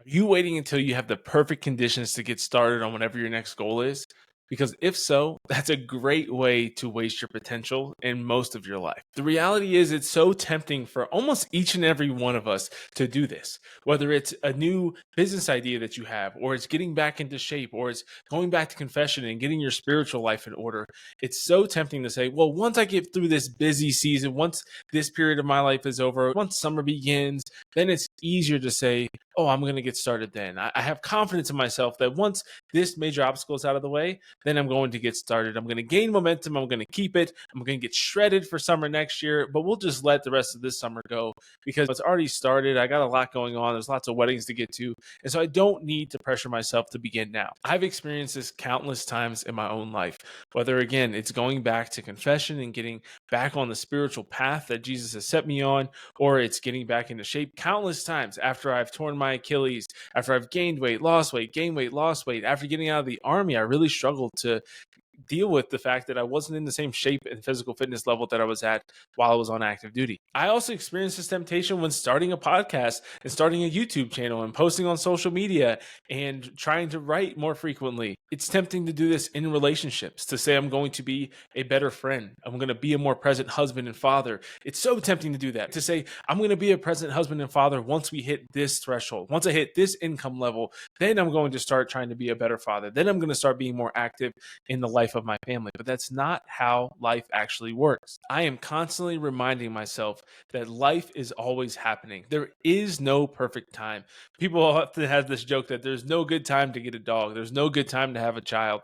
you waiting until you have the perfect conditions to get started on whatever your next goal is? Because if so, that's a great way to waste your potential in most of your life. The reality is, it's so tempting for almost each and every one of us to do this, whether it's a new business idea that you have, or it's getting back into shape, or it's going back to confession and getting your spiritual life in order. It's so tempting to say, well, once I get through this busy season, once this period of my life is over, once summer begins, then it's easier to say, oh, I'm going to get started then. I have confidence in myself that once this major obstacle is out of the way, then I'm going to get started. I'm going to gain momentum. I'm going to keep it. I'm going to get shredded for summer next year, but we'll just let the rest of this summer go because it's already started. I got a lot going on. There's lots of weddings to get to. And so I don't need to pressure myself to begin now. I've experienced this countless times in my own life, whether again, it's going back to confession and getting back on the spiritual path that Jesus has set me on, or it's getting back into shape countless times after I've torn my Achilles, after I've gained weight, lost weight, gained weight, lost weight. After getting out of the army, I really struggled to deal with the fact that I wasn't in the same shape and physical fitness level that I was at while I was on active duty. I also experienced this temptation when starting a podcast and starting a YouTube channel and posting on social media and trying to write more frequently. It's tempting to do this in relationships, to say I'm going to be a better friend. I'm going to be a more present husband and father. It's so tempting to do that, to say I'm going to be a present husband and father once we hit this threshold. Once I hit this income level, then I'm going to start trying to be a better father. Then I'm going to start being more active in the life of my family. But that's not how life actually works. I am constantly reminding myself that life is always happening. There is no perfect time. People often have this joke that there's no good time to get a dog. There's no good time to have a child.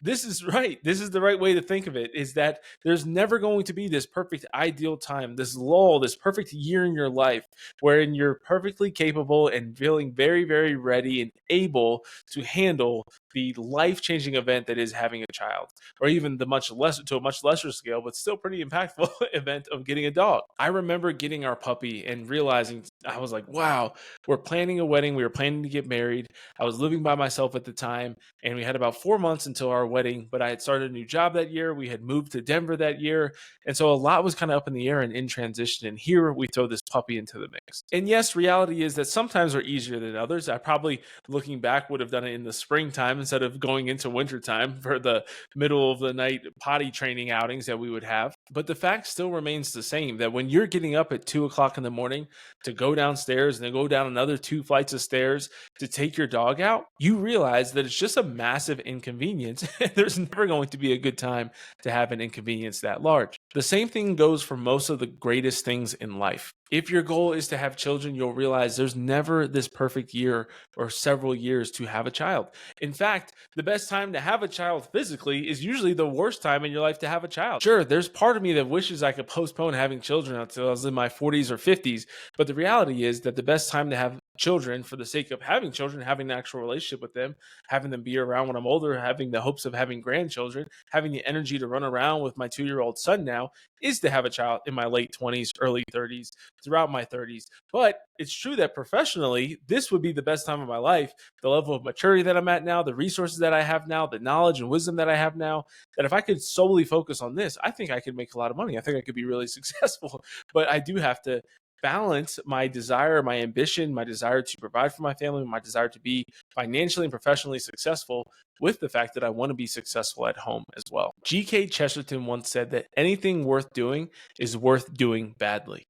This is right. This is the right way to think of it, is that there's never going to be this perfect ideal time, this lull, this perfect year in your life wherein you're perfectly capable and feeling very, very ready and able to handle the life-changing event that is having a child, or even to a much lesser scale, but still pretty impactful event of getting a dog. I remember getting our puppy and realizing, I was like, wow, we're planning a wedding. We were planning to get married. I was living by myself at the time, and we had about 4 months until our wedding, but I had started a new job that year. We had moved to Denver that year. And so a lot was kind of up in the air and in transition. And here we throw this puppy into the mix. And yes, reality is that sometimes are easier than others. I probably, looking back, would have done it in the springtime instead of going into wintertime for the middle of the night potty training outings that we would have. But the fact still remains the same, that when you're getting up at 2:00 in the morning to go downstairs and then go down another 2 flights of stairs to take your dog out, you realize that it's just a massive inconvenience. There's never going to be a good time to have an inconvenience that large. The same thing goes for most of the greatest things in life. If your goal is to have children, you'll realize there's never this perfect year or several years to have a child. In fact, the best time to have a child physically is usually the worst time in your life to have a child. Sure, there's part of me that wishes I could postpone having children until I was in my 40s or 50s, but the reality is that the best time to have children, for the sake of having children, having an actual relationship with them, having them be around when I'm older, having the hopes of having grandchildren, having the energy to run around with my 2-year-old son now, is to have a child in my late 20s, early 30s, throughout my 30s. But it's true that professionally, this would be the best time of my life. The level of maturity that I'm at now, the resources that I have now, the knowledge and wisdom that I have now, that if I could solely focus on this, I think I could make a lot of money. I think I could be really successful. But I do have to balance my desire, my ambition, my desire to provide for my family, my desire to be financially and professionally successful with the fact that I want to be successful at home as well. G.K. Chesterton once said that anything worth doing is worth doing badly.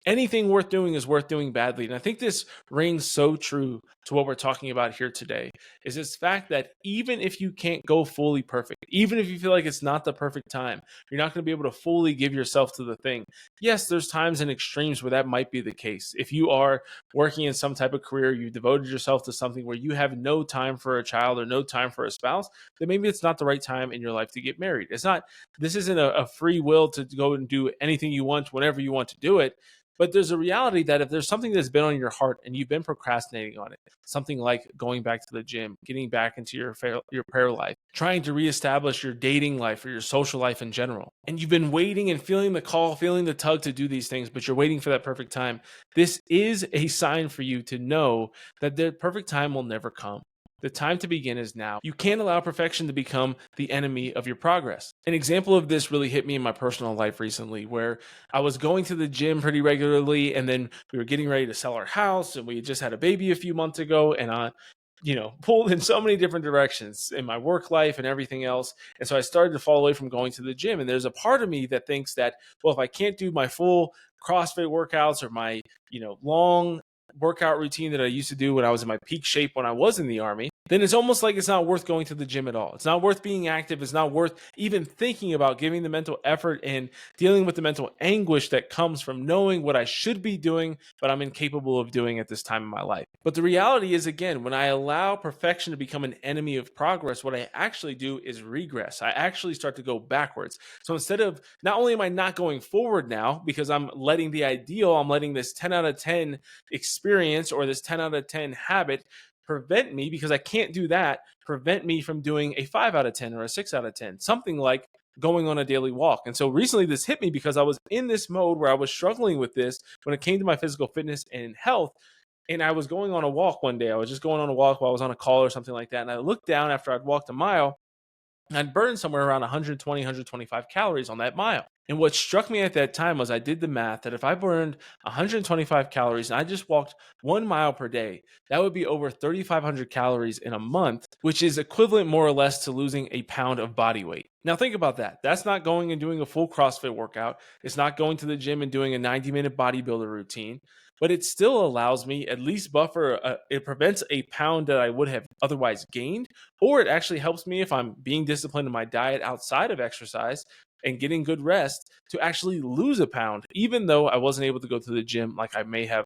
Anything worth doing is worth doing badly. And I think this rings so true to what we're talking about here today, is this fact that even if you can't go fully perfect, even if you feel like it's not the perfect time, you're not going to be able to fully give yourself to the thing. Yes, there's times and extremes where that might be the case. If you are working in some type of career, you devoted yourself to something where you have no time for a child or no time for a spouse, then maybe it's not the right time in your life to get married. This isn't a free will to go and do anything you want whenever you want to do it. But there's a reality that if there's something that's been on your heart and you've been procrastinating on it, something like going back to the gym, getting back into your prayer life, trying to reestablish your dating life or your social life in general, and you've been waiting and feeling the call, feeling the tug to do these things, but you're waiting for that perfect time, this is a sign for you to know that the perfect time will never come. The time to begin is now. You can't allow perfection to become the enemy of your progress. An example of this really hit me in my personal life recently, where I was going to the gym pretty regularly, and then we were getting ready to sell our house, and we had just had a baby a few months ago, and I pulled in so many different directions in my work life and everything else. And so I started to fall away from going to the gym. And there's a part of me that thinks that, well, if I can't do my full CrossFit workouts or my, long workout routine that I used to do when I was in my peak shape when I was in the Army, then it's almost like it's not worth going to the gym at all. It's not worth being active. It's not worth even thinking about giving the mental effort and dealing with the mental anguish that comes from knowing what I should be doing, but I'm incapable of doing at this time in my life. But the reality is, again, when I allow perfection to become an enemy of progress, what I actually do is regress. I actually start to go backwards. So instead of, not only am I not going forward now because I'm letting the ideal, I'm letting this 10 out of 10 experience or this 10 out of 10 habit prevent me, because I can't do that, prevent me from doing a 5 out of 10 or a 6 out of 10, something like going on a daily walk. And so recently this hit me because I was in this mode where I was struggling with this when it came to my physical fitness and health. And I was going on a walk one day. I was just going on a walk while I was on a call or something like that. And I looked down after I'd walked a mile, and I'd burned somewhere around 120, 125 calories on that mile. And what struck me at that time was I did the math that if I burned 125 calories and I just walked 1 mile per day, that would be over 3,500 calories in a month, which is equivalent more or less to losing a pound of body weight. Now think about that. That's not going and doing a full CrossFit workout. It's not going to the gym and doing a 90-minute bodybuilder routine, but it still allows me at least buffer. It prevents a pound that I would have otherwise gained, or it actually helps me, if I'm being disciplined in my diet outside of exercise and getting good rest, to actually lose a pound, even though I wasn't able to go to the gym like I may have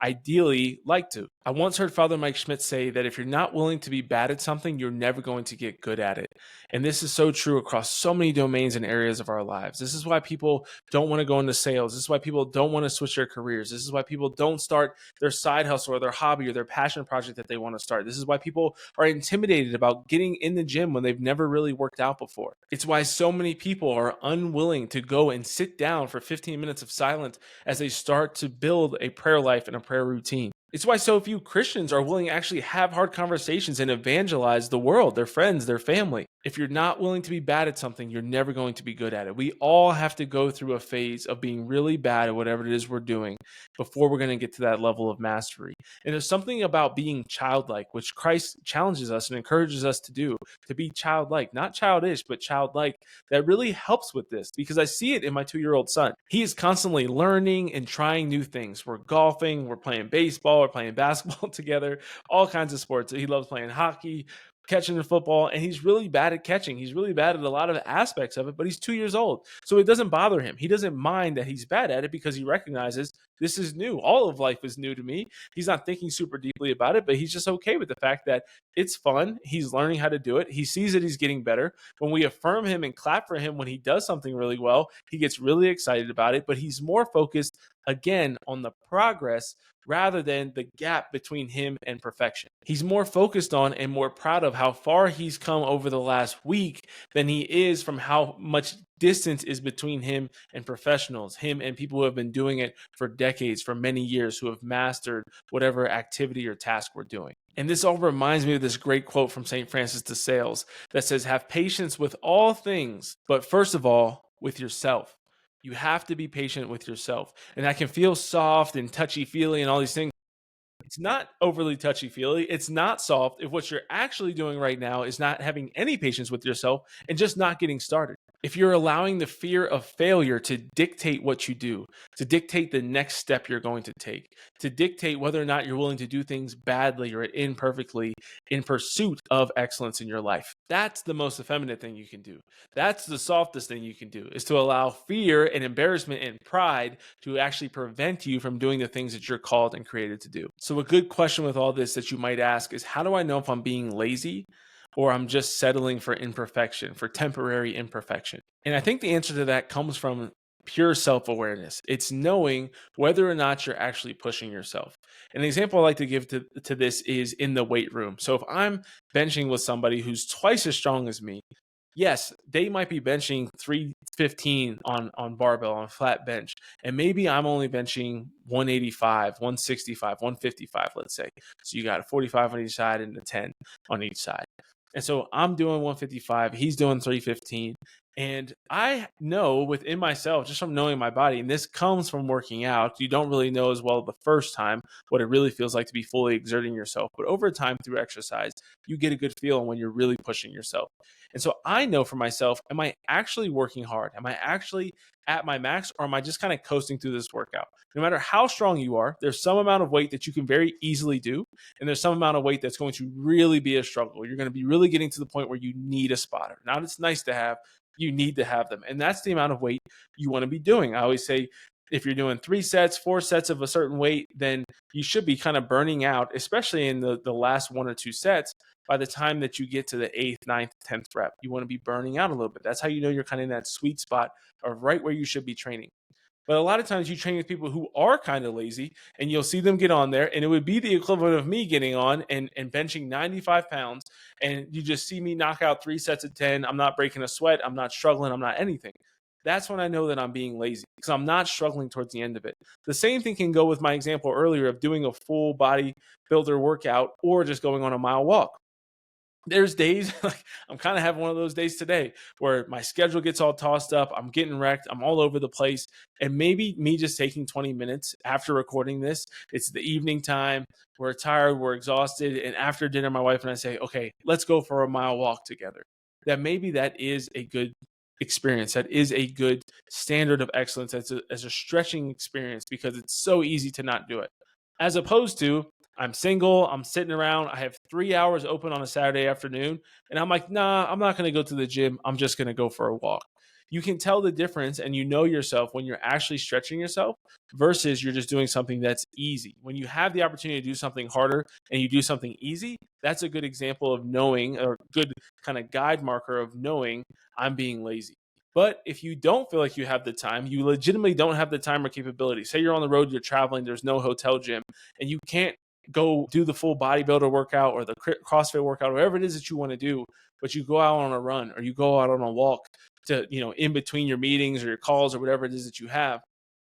ideally liked to. I once heard Father Mike Schmidt say that if you're not willing to be bad at something, you're never going to get good at it. And this is so true across so many domains and areas of our lives. This is why people don't want to go into sales. This is why people don't want to switch their careers. This is why people don't start their side hustle or their hobby or their passion project that they want to start. This is why people are intimidated about getting in the gym when they've never really worked out before. It's why so many people are unwilling to go and sit down for 15 minutes of silence as they start to build a prayer life and a prayer routine. It's why so few Christians are willing to actually have hard conversations and evangelize the world, their friends, their family. If you're not willing to be bad at something, you're never going to be good at it. We all have to go through a phase of being really bad at whatever it is we're doing before we're going to get to that level of mastery. And there's something about being childlike, which Christ challenges us and encourages us to do, to be childlike, not childish, but childlike, that really helps with this, because I see it in my 2-year-old son. He is constantly learning and trying new things. We're golfing, we're playing baseball, we're playing basketball together, all kinds of sports. He loves playing hockey, catching the football, and he's really bad at catching. He's really bad at a lot of aspects of it, but he's 2 years old. So it doesn't bother him. He doesn't mind that he's bad at it because he recognizes this is new. All of life is new to me. He's not thinking super deeply about it, but he's just okay with the fact that it's fun. He's learning how to do it. He sees that he's getting better. When we affirm him and clap for him when he does something really well, he gets really excited about it, but he's more focused, again, on the progress rather than the gap between him and perfection. He's more focused on and more proud of how far he's come over the last week than he is from how much distance is between him and professionals, him and people who have been doing it for decades, for many years, who have mastered whatever activity or task we're doing. And this all reminds me of this great quote from St. Francis de Sales that says, "Have patience with all things, but first of all, with yourself." You have to be patient with yourself. And that can feel soft and touchy-feely and all these things. It's not overly touchy-feely. It's not soft if what you're actually doing right now is not having any patience with yourself and just not getting started. If you're allowing the fear of failure to dictate what you do, to dictate the next step you're going to take, to dictate whether or not you're willing to do things badly or imperfectly in pursuit of excellence in your life, that's the most effeminate thing you can do. That's the softest thing you can do, is to allow fear and embarrassment and pride to actually prevent you from doing the things that you're called and created to do. So a good question with all this that you might ask is, how do I know if I'm being lazy or I'm just settling for imperfection, for temporary imperfection? And I think the answer to that comes from pure self-awareness. It's knowing whether or not you're actually pushing yourself. An example I like to give to this is in the weight room. So if I'm benching with somebody who's twice as strong as me, yes, they might be benching 315 on barbell on flat bench, and maybe I'm only benching 185, 165, 155, let's say. So you got a 45 on each side and a 10 on each side. And so I'm doing 155, he's doing 315. And I know within myself, just from knowing my body, and this comes from working out, you don't really know as well the first time what it really feels like to be fully exerting yourself. But over time through exercise, you get a good feeling when you're really pushing yourself. And so I know for myself, am I actually working hard? Am I actually at my max, or am I just kind of coasting through this workout? No matter how strong you are, there's some amount of weight that you can very easily do. And there's some amount of weight that's going to really be a struggle. You're going to be really getting to the point where you need a spotter. Not it's nice to have, you need to have them. And that's the amount of weight you want to be doing. I always say, if you're doing 3 sets, 4 sets of a certain weight, then you should be kind of burning out, especially in the last 1 or 2 sets. By the time that you get to the 8th, 9th, 10th rep, you want to be burning out a little bit. That's how you know you're kind of in that sweet spot of right where you should be training. But a lot of times you train with people who are kind of lazy, and you'll see them get on there, and it would be the equivalent of me getting on and benching 95 pounds, and you just see me knock out 3 sets of 10. I'm not breaking a sweat. I'm not struggling. I'm not anything. That's when I know that I'm being lazy, because I'm not struggling towards the end of it. The same thing can go with my example earlier of doing a full body builder workout or just going on a mile walk. There's days like I'm kind of having one of those days today where my schedule gets all tossed up. I'm getting wrecked. I'm all over the place. And maybe me just taking 20 minutes after recording this, it's the evening time. We're tired. We're exhausted. And after dinner, my wife and I say, okay, let's go for a mile walk together. That maybe that is a good experience. That is a good standard of excellence as a stretching experience, because it's so easy to not do it. As opposed to, I'm single, I'm sitting around, I have 3 hours open on a Saturday afternoon, and I'm like, nah, I'm not going to go to the gym. I'm just going to go for a walk. You can tell the difference, and you know yourself when you're actually stretching yourself versus you're just doing something that's easy. When you have the opportunity to do something harder and you do something easy, that's a good example of knowing, or good kind of guide marker of knowing I'm being lazy. But if you don't feel like you have the time, you legitimately don't have the time or capability. Say you're on the road, you're traveling, there's no hotel gym, and you can't go do the full bodybuilder workout or the CrossFit workout, whatever it is that you want to do, but you go out on a run or you go out on a walk to, in between your meetings or your calls or whatever it is that you have.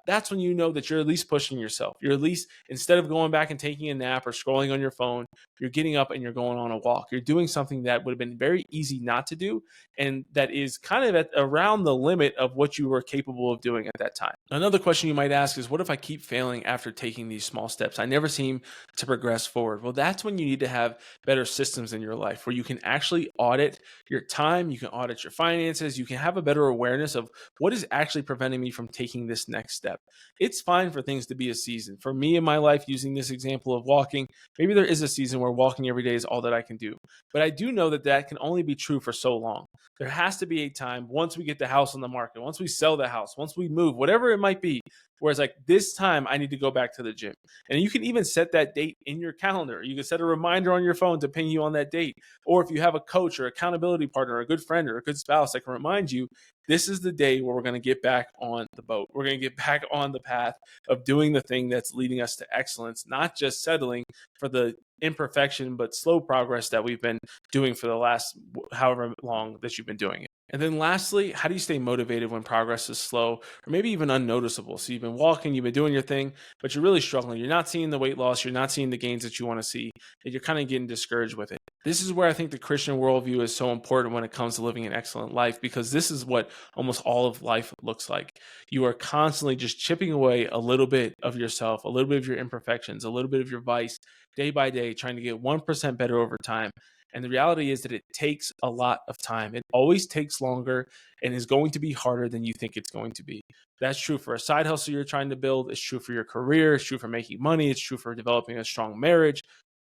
That's when you know that you're at least pushing yourself. You're at least, instead of going back and taking a nap or scrolling on your phone, you're getting up and you're going on a walk. You're doing something that would have been very easy not to do, and that is kind of at around the limit of what you were capable of doing at that time. Another question you might ask is, what if I keep failing after taking these small steps? I never seem to progress forward. Well, that's when you need to have better systems in your life where you can actually audit your time, you can audit your finances, you can have a better awareness of what is actually preventing me from taking this next step. It's fine for things to be a season. For me in my life, using this example of walking, maybe there is a season where walking every day is all that I can do. But I do know that that can only be true for so long. There has to be a time once we get the house on the market, once we sell the house, once we move, whatever it might be, where it's like, this time I need to go back to the gym. And you can even set that date in your calendar. You can set a reminder on your phone to ping you on that date. Or if you have a coach or accountability partner, or a good friend or a good spouse that can remind you, this is the day where we're going to get back on the boat. We're going to get back on the path of doing the thing that's leading us to excellence, not just settling for the imperfection but slow progress that we've been doing for the last however long that you've been doing it. And then lastly, how do you stay motivated when progress is slow or maybe even unnoticeable? So you've been walking, you've been doing your thing, but you're really struggling. You're not seeing the weight loss. You're not seeing the gains that you want to see, and you're kind of getting discouraged with it. This is where I think the Christian worldview is so important when it comes to living an excellent life, because this is what almost all of life looks like. You are constantly just chipping away a little bit of yourself, a little bit of your imperfections, a little bit of your vice, day by day, trying to get 1% better over time. And the reality is that it takes a lot of time. It always takes longer and is going to be harder than you think it's going to be. That's true for a side hustle you're trying to build. It's true for your career. It's true for making money. It's true for developing a strong marriage.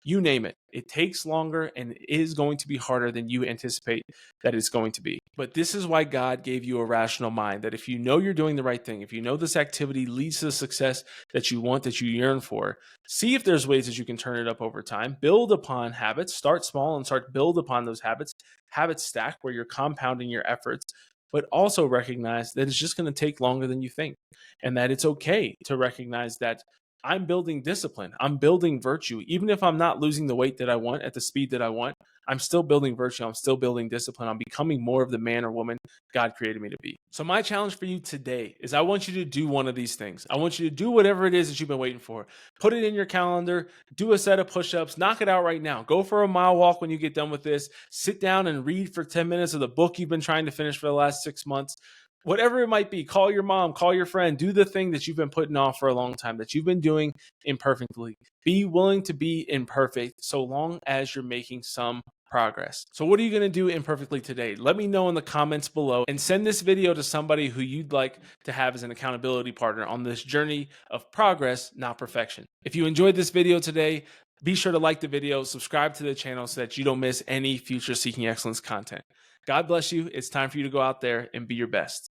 You name it. It takes longer and it is going to be harder than you anticipate that it's going to be. But this is why God gave you a rational mind, that if you know you're doing the right thing, if you know this activity leads to the success that you want, that you yearn for, see if there's ways that you can turn it up over time. Build upon habits. Start small and start build upon those habits. Habits stack where you're compounding your efforts, but also recognize that it's just going to take longer than you think, and that it's okay to recognize that I'm building discipline. I'm building virtue. Even if I'm not losing the weight that I want at the speed that I want, I'm still building virtue. I'm still building discipline. I'm becoming more of the man or woman God created me to be. So my challenge for you today is I want you to do one of these things. I want you to do whatever it is that you've been waiting for. Put it in your calendar, do a set of push-ups, knock it out right now. Go for a mile walk when you get done with this. Sit down and read for 10 minutes of the book you've been trying to finish for the last 6 months. Whatever it might be, call your mom, call your friend, do the thing that you've been putting off for a long time, that you've been doing imperfectly. Be willing to be imperfect so long as you're making some progress. So what are you going to do imperfectly today? Let me know in the comments below, and send this video to somebody who you'd like to have as an accountability partner on this journey of progress, not perfection. If you enjoyed this video today, be sure to like the video, subscribe to the channel so that you don't miss any future Seeking Excellence content. God bless you. It's time for you to go out there and be your best.